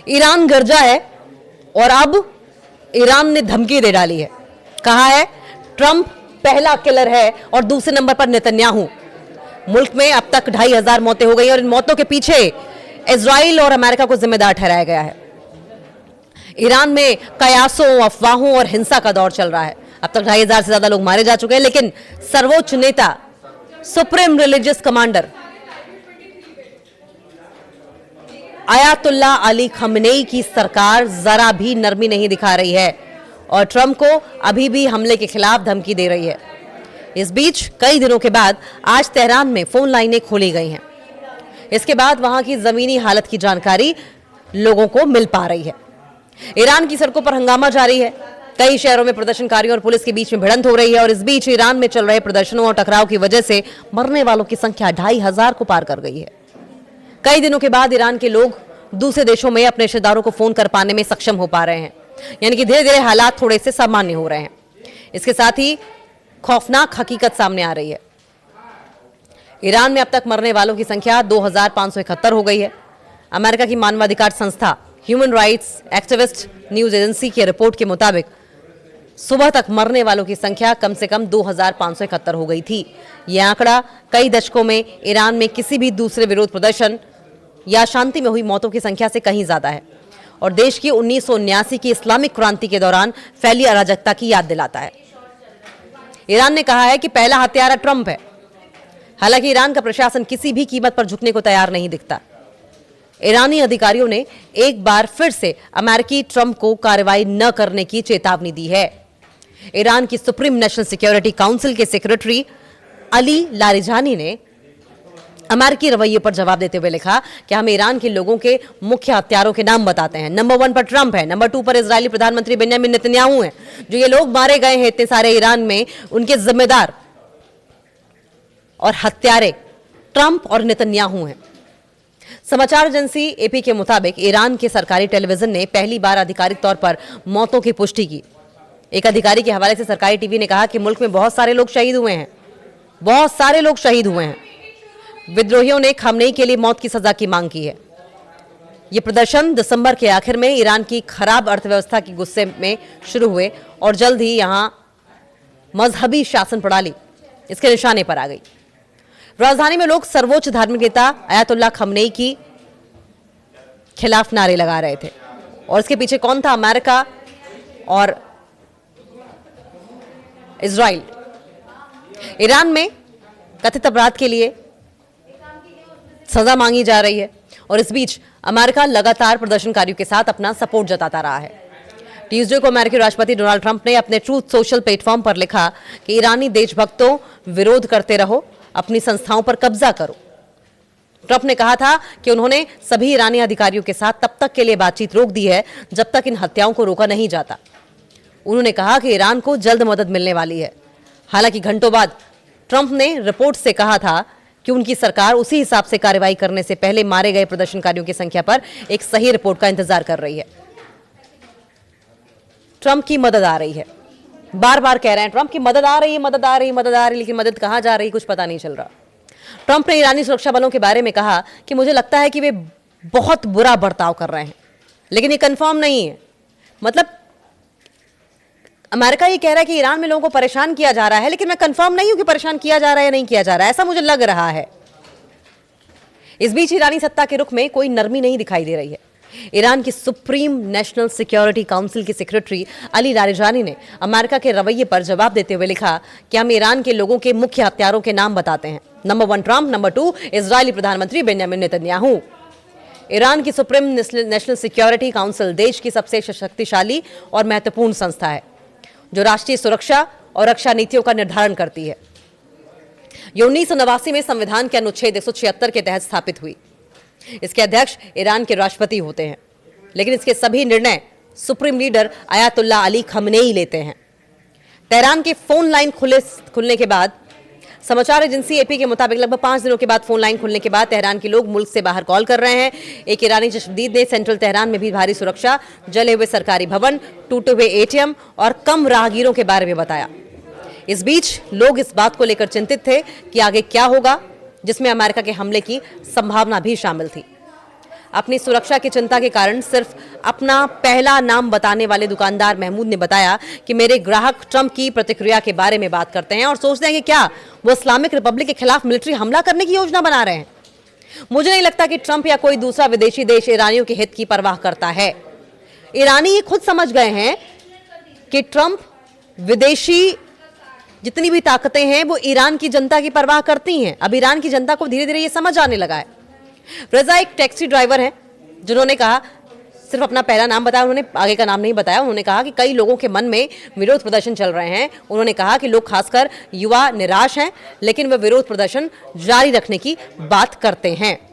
Iran गरजा है और अब ईरान ने धमकी दे डाली है। कहा है ट्रंप पहला किलर है और दूसरे नंबर पर नेतन्याहू। मुल्क में अब तक 2500 मौतें हो गई और इन मौतों के पीछे इजराइल और अमेरिका को जिम्मेदार ठहराया गया है। ईरान में कयासों, अफवाहों और हिंसा का दौर चल रहा है। अब तक 2500 से ज्यादा लोग मारे जा चुके हैं, लेकिन सर्वोच्च नेता, supreme religious commander Ayatollah Ali Khamenei की सरकार जरा भी नरमी नहीं दिखा रही है और ट्रंप को अभी भी हमले के खिलाफ धमकी दे रही है। इस बीच कई दिनों के बाद आज तेहरान में फोन लाइनें खोली गई हैं। इसके बाद वहां की जमीनी हालत की जानकारी लोगों को मिल पा रही है। ईरान की सड़कों पर हंगामा जारी है। कई शहरों में प्रदर्शनकारियों और पुलिस के बीच में भिड़ंत हो रही है और इस बीच ईरान में चल रहे प्रदर्शनों और टकराव की वजह से मरने वालों की संख्या 2500 को पार कर गई है। कई दिनों के बाद ईरान के लोग दूसरे देशों में अपने रिश्तेदारों को फोन कर पाने में सक्षम हो पा रहे हैं, यानी कि धीरे धीरे हालात थोड़े से सामान्य हो रहे हैं। इसके साथ ही खौफनाक हकीकत सामने आ रही है। ईरान में अब तक मरने वालों की संख्या 2571 हो गई है। अमेरिका की मानवाधिकार संस्था human rights activist news agency की रिपोर्ट के मुताबिक सुबह तक मरने वालों की संख्या कम से कम 2571 हो गई थी। यह आंकड़ा कई दशकों में ईरान में किसी भी दूसरे विरोध प्रदर्शन या शांति में हुई मौतों की संख्या से कहीं ज्यादा है और देश की 1979 की इस्लामिक क्रांति के दौरान फैली अराजकता की याद दिलाता है। ईरान ने कहा है कि पहला हत्यारा ट्रंप है। हालांकि ईरान का प्रशासन किसी भी कीमत पर झुकने को तैयार नहीं दिखता। ईरानी अधिकारियों ने एक बार फिर से अमेरिकी ट्रंप को कार्रवाई न करने की चेतावनी दी है। ईरान की सुप्रीम नेशनल सिक्योरिटी काउंसिल के सेक्रेटरी अली लारिजानी ने अमेरिकी रवैये पर जवाब देते हुए लिखा कि हम ईरान के लोगों के मुख्य हत्यारों के नाम बताते हैं। नंबर 1 पर ट्रंप है, नंबर 2 पर इजरायली प्रधानमंत्री बेंजामिन नेतन्याहू है। जो ये लोग मारे गए हैं इतने सारे ईरान में, उनके जिम्मेदार और हत्यारे ट्रंप और नेतन्याहू हैं। समाचार एजेंसी एपी के मुताबिक ईरान के सरकारी टेलीविजन ने पहली बार आधिकारिक तौर पर मौतों की पुष्टि की। एक अधिकारी के हवाले से सरकारी टीवी ने कहा कि मुल्क में बहुत सारे लोग शहीद हुए हैं, बहुत सारे लोग शहीद हुए हैं। विद्रोहियों ने खमेनी के लिए मौत की सजा की मांग की है। ये प्रदर्शन दिसंबर के आखिर में ईरान की खराब अर्थव्यवस्था के गुस्से में शुरू हुए और जल्द ही यहां मजहबी शासन प्रणाली इसके निशाने पर आ गई। राजधानी में लोग सर्वोच्च धार्मिक नेता आयतुल्लाह खमेनी की खिलाफ नारे लगा रहे थे और इसके पीछे कौन था? अमेरिका और इजराइल। ईरान में कथित अपराध के लिए सजा मांगी जा रही है और इस बीच अमेरिका लगातार प्रदर्शनकारियों के साथ अपना सपोर्ट जताता रहा है। ट्यूसडे को अमेरिकी राष्ट्रपति डोनाल्ड ट्रंप ने अपने ट्रूथ सोशल प्लेटफॉर्म पर लिखा कि ईरानी देशभक्तों, विरोध करते रहो, अपनी संस्थाओं पर कब्जा करो। ट्रंप ने कहा था कि उन्होंने सभी ईरानी अधिकारियों के साथ तब तक के लिए बातचीत रोक दी है जब तक इन हत्याओं को रोका नहीं जाता। उन्होंने कहा कि ईरान को जल्द मदद मिलने वाली है। हालांकि घंटों बाद ट्रंप ने रिपोर्ट से कहा था कि उनकी सरकार उसी हिसाब से कार्रवाई करने से पहले मारे गए प्रदर्शनकारियों की संख्या पर एक सही रिपोर्ट का इंतजार कर रही है। ट्रंप की मदद आ रही है, बार बार कह रहे हैं ट्रंप की मदद आ रही है, मदद आ रही है, मदद आ रही है, लेकिन मदद कहां जा रही कुछ पता नहीं चल रहा। ट्रंप ने ईरानी सुरक्षा बलों के बारे में कहा कि मुझे लगता है कि वे बहुत बुरा बर्ताव कर रहे हैं, लेकिन ये कंफर्म नहीं है। मतलब अमेरिका ये कह रहा है कि ईरान में लोगों को परेशान किया जा रहा है, लेकिन मैं कंफर्म नहीं हूं कि परेशान किया जा रहा है या नहीं किया जा रहा है, ऐसा मुझे लग रहा है। इस बीच ईरानी सत्ता के रुख में कोई नरमी नहीं दिखाई दे रही है। ईरान की सुप्रीम नेशनल सिक्योरिटी काउंसिल के सेक्रेटरी अली लारिजानी ने अमेरिका के रवैये पर जवाब देते हुए लिखा कि हम ईरान के लोगों के मुख्य हत्यारों के नाम बताते हैं। नंबर 1 ट्रंप, नंबर 2 इजरायली प्रधानमंत्री बेंजामिन नेतन्याहू। ईरान की सुप्रीम नेशनल सिक्योरिटी काउंसिल देश की सबसे शक्तिशाली और महत्वपूर्ण संस्था है जो राष्ट्रीय सुरक्षा और रक्षा नीतियों का निर्धारण करती है। यह 1989 में संविधान के अनुच्छेद 176 के तहत स्थापित हुई। इसके अध्यक्ष ईरान के राष्ट्रपति होते हैं, लेकिन इसके सभी निर्णय supreme leader Ayatollah Ali Khamenei लेते हैं। तेहरान के फोन लाइन खुलने के बाद, समाचार एजेंसी एपी के मुताबिक लगभग 5 दिनों के बाद फोन लाइन खुलने के बाद तेहरान के लोग मुल्क से बाहर कॉल कर रहे हैं। एक ईरानी चश्मदीद ने सेंट्रल तेहरान में भी भारी सुरक्षा, जले हुए सरकारी भवन, टूटे हुए एटीएम और कम राहगीरों के बारे में बताया। इस बीच लोग इस बात को लेकर चिंतित थे कि आगे क्या होगा, जिसमें अमेरिका के हमले की संभावना भी शामिल थी। अपनी सुरक्षा की चिंता के कारण सिर्फ अपना पहला नाम बताने वाले दुकानदार महमूद ने बताया कि मेरे ग्राहक ट्रंप की प्रतिक्रिया के बारे में बात करते हैं और सोचते हैं कि क्या वो इस्लामिक रिपब्लिक के खिलाफ मिलिट्री हमला करने की योजना बना रहे हैं। मुझे नहीं लगता कि ट्रंप या कोई दूसरा विदेशी देश ईरानियों के हित की परवाह करता है। ईरानी ये खुद समझ गए हैं कि ट्रंप विदेशी जितनी भी ताकतें हैं वो ईरान की जनता की परवाह करती हैं। अब ईरान की जनता को धीरे धीरे ये समझ आने लगा है। रजा एक टैक्सी ड्राइवर हैं जिन्होंने कहा, सिर्फ अपना पहला नाम बताया, उन्होंने आगे का नाम नहीं बताया। उन्होंने कहा कि कई लोगों के मन में विरोध प्रदर्शन चल रहे हैं। उन्होंने कहा कि लोग खासकर युवा निराश हैं, लेकिन वे विरोध प्रदर्शन जारी रखने की बात करते हैं।